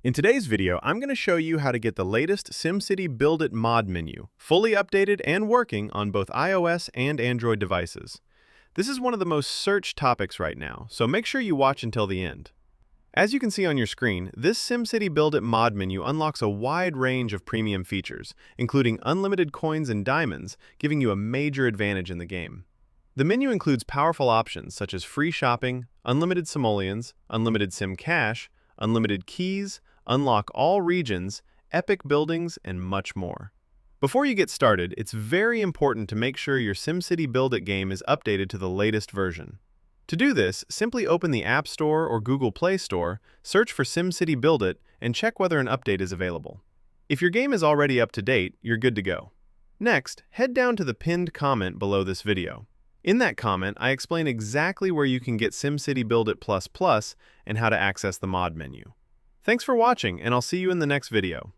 In today's video, I'm going to show you how to get the latest SimCity BuildIt mod menu, fully updated and working on both iOS and Android devices. This is one of the most searched topics right now, so make sure you watch until the end. As you can see on your screen, this SimCity BuildIt mod menu unlocks a wide range of premium features, including unlimited coins and diamonds, giving you a major advantage in the game. The menu includes powerful options such as free shopping, unlimited simoleons, unlimited SimCash, unlimited keys, unlock all regions, epic buildings, and much more. Before you get started, it's very important to make sure your SimCity BuildIt game is updated to the latest version. To do this, simply open the App Store or Google Play Store, search for SimCity BuildIt, and check whether an update is available. If your game is already up to date, you're good to go. Next, head down to the pinned comment below this video. In that comment, I explain exactly where you can get SimCity BuildIt++ and how to access the mod menu. Thanks for watching, and I'll see you in the next video.